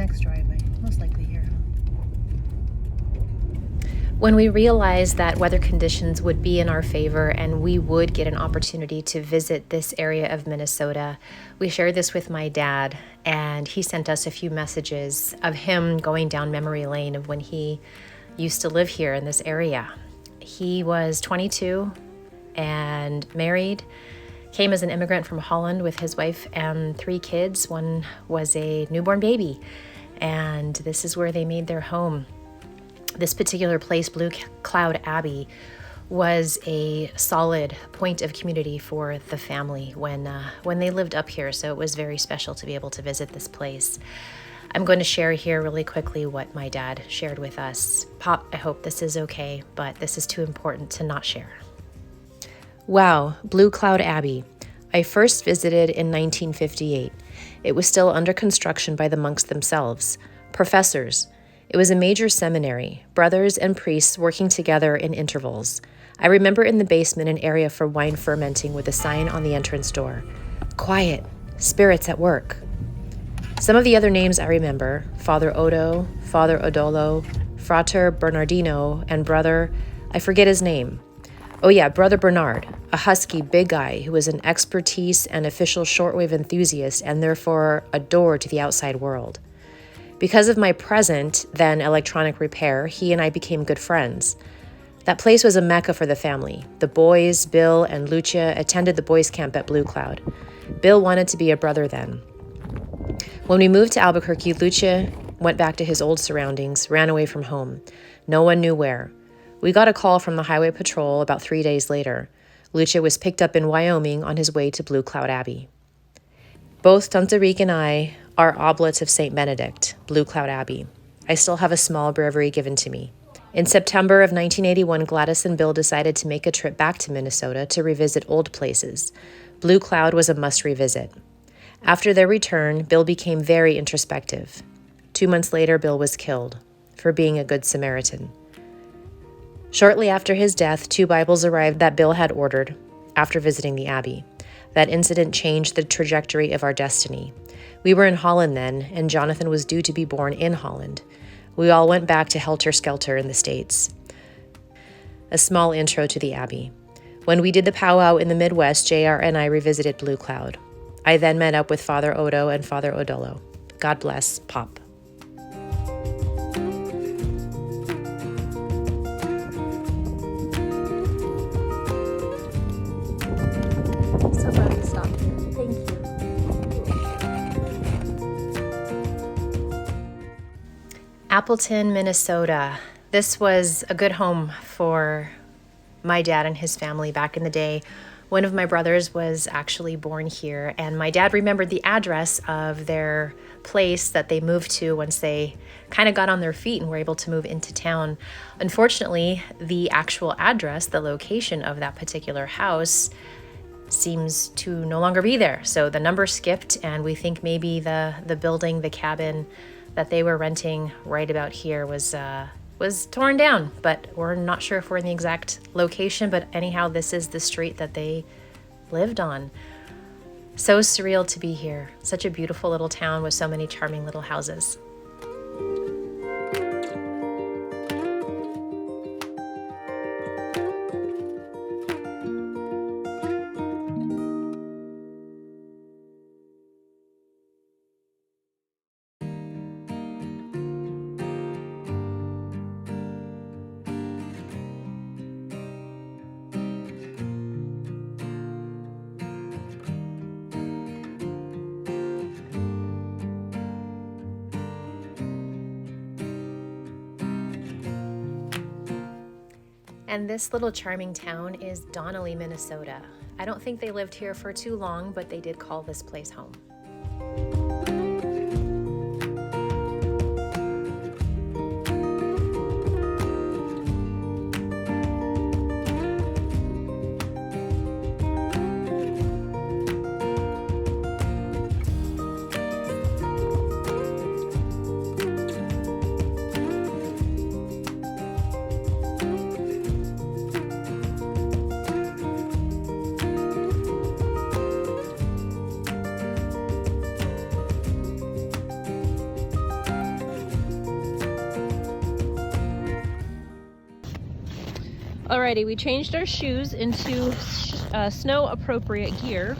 next driveway. Most likely here. When we realized that weather conditions would be in our favor and we would get an opportunity to visit this area of Minnesota, we shared this with my dad, and he sent us a few messages of him going down memory lane of when he used to live here in this area. He was 22 and married, came as an immigrant from Holland with his wife and 3 kids. One was a newborn baby, and this is where they made their home. This particular place, Blue Cloud Abbey, was a solid point of community for the family when they lived up here, so it was very special to be able to visit this place. I'm going to share here really quickly what my dad shared with us. Pop, I hope this is okay, but this is too important to not share. Wow, Blue Cloud Abbey. I first visited in 1958. It was still under construction by the monks themselves, professors. It was a major seminary, brothers and priests working together in intervals. I remember in the basement an area for wine fermenting with a sign on the entrance door. Quiet, spirits at work. Some of the other names I remember, Father Odo, Father Odolo, Frater Bernardino, and Brother, I forget his name. Oh yeah, Brother Bernard, a husky big guy who was an expertise and official shortwave enthusiast and therefore a door to the outside world. Because of my present, then electronic repair, he and I became good friends. That place was a mecca for the family. The boys, Bill and Lucia, attended the boys' camp at Blue Cloud. Bill wanted to be a brother then. When we moved to Albuquerque, Lucia went back to his old surroundings, ran away from home. No one knew where. We got a call from the highway patrol about 3 days later. Lucia was picked up in Wyoming on his way to Blue Cloud Abbey. Both Tante Rique and I are oblates of St. Benedict, Blue Cloud Abbey. I still have a small breviary given to me. In September of 1981, Gladys and Bill decided to make a trip back to Minnesota to revisit old places. Blue Cloud was a must revisit. After their return, Bill became very introspective. 2 months later, Bill was killed for being a good Samaritan. Shortly after his death, 2 Bibles arrived that Bill had ordered after visiting the Abbey. That incident changed the trajectory of our destiny. We were in Holland then, and Jonathan was due to be born in Holland. We all went back to helter-skelter in the States. A small intro to the Abbey. When we did the powwow in the Midwest, JR and I revisited Blue Cloud. I then met up with Father Odo and Father Odolo. God bless, Pop. So glad we stopped here. Thank you. Appleton, Minnesota. This was a good home for my dad and his family back in the day. One of my brothers was actually born here, and my dad remembered the address of their place that they moved to once they kind of got on their feet and were able to move into town. Unfortunately, the actual address, the location of that particular house, seems to no longer be there. So the number skipped, and we think maybe the building, the cabin that they were renting right about here was torn down, but we're not sure if we're in the exact location. But anyhow, this is the street that they lived on. So surreal to be here. Such a beautiful little town with so many charming little houses. And this little charming town is Donnelly, Minnesota. I don't think they lived here for too long, but they did call this place home. Alrighty, we changed our shoes into snow appropriate gear,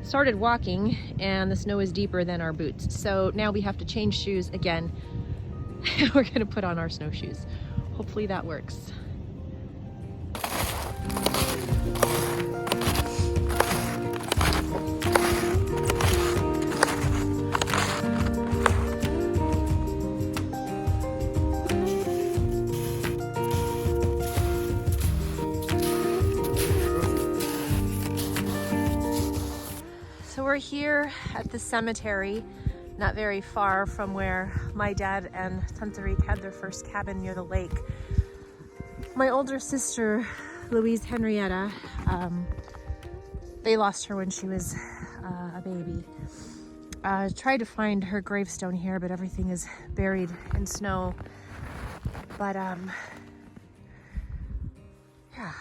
started walking, and the snow is deeper than our boots. So now we have to change shoes again. We're gonna put on our snowshoes. Hopefully that works. So we're here at the cemetery, not very far from where my dad and Tantarique had their first cabin near the lake. My older sister, Louise Henrietta, they lost her when she was a baby. Tried to find her gravestone here, but everything is buried in snow. But yeah.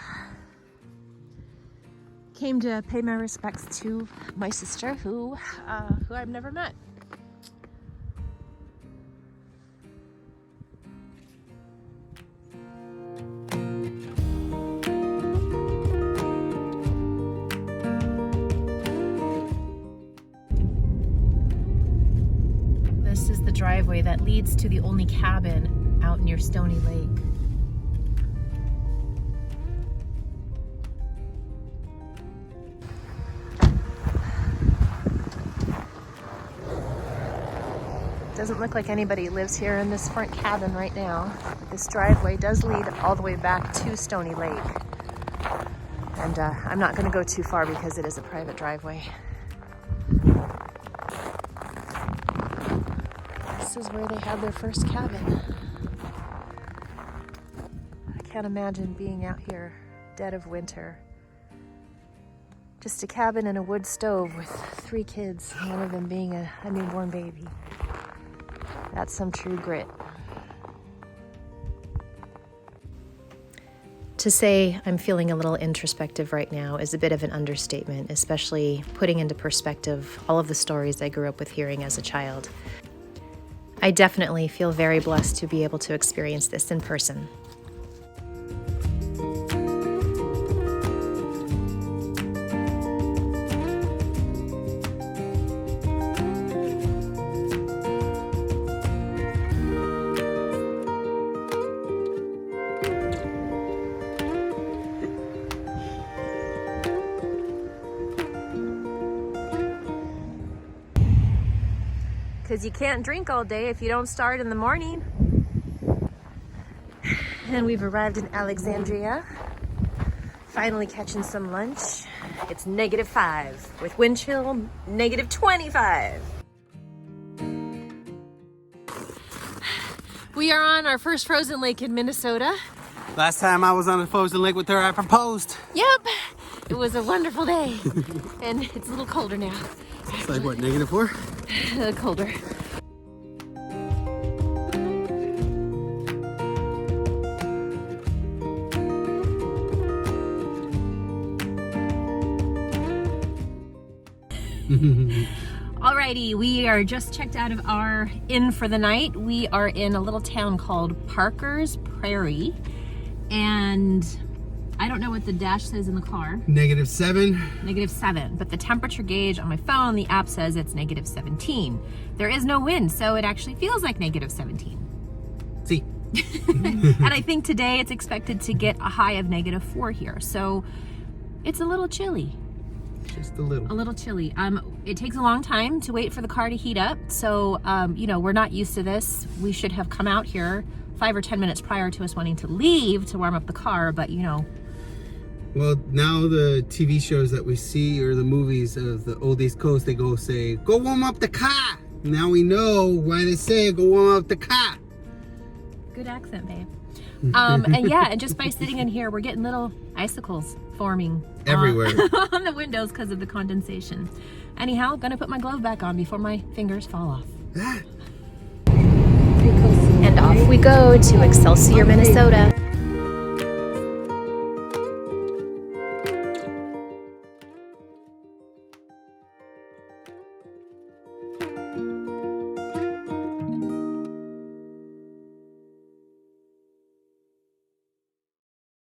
Came to pay my respects to my sister, who I've never met. This is the driveway that leads to the only cabin out near Stony Lake. Doesn't look like anybody lives here in this front cabin right now. This driveway does lead all the way back to Stony Lake. And I'm not gonna go too far because it is a private driveway. This is where they had their first cabin. I can't imagine being out here dead of winter. Just a cabin and a wood stove with 3 kids, one of them being a newborn baby. That's some true grit. To say I'm feeling a little introspective right now is a bit of an understatement, especially putting into perspective all of the stories I grew up with hearing as a child. I definitely feel very blessed to be able to experience this in person. Because you can't drink all day if you don't start in the morning. And we've arrived in Alexandria. Finally catching some lunch. It's -5 with wind chill -25. We are on our first frozen lake in Minnesota. Last time I was on a frozen lake with her, I proposed. Yep, it was a wonderful day. And it's a little colder now. It's like what, -4? Colder. Alrighty, we are just checked out of our inn for the night. We are in a little town called Parker's Prairie, and I don't know what the dash says in the car. -7. -7, but the temperature gauge on my phone, the app says it's -17. There is no wind, so it actually feels like -17. See. And I think today it's expected to get a high of -4 here, so it's a little chilly. Just a little. A little chilly. It takes a long time to wait for the car to heat up, so you know, we're not used to this. We should have come out here 5 or 10 minutes prior to us wanting to leave to warm up the car, but you know. Well, now the TV shows that we see or the movies of the old East Coast, they go say, go warm up the car. Now we know why they say go warm up the car. Good accent, babe. And yeah, and just by sitting in here, we're getting little icicles forming everywhere on the windows because of the condensation. Anyhow, gonna put my glove back on before my fingers fall off. And off we go to Excelsior, Minnesota.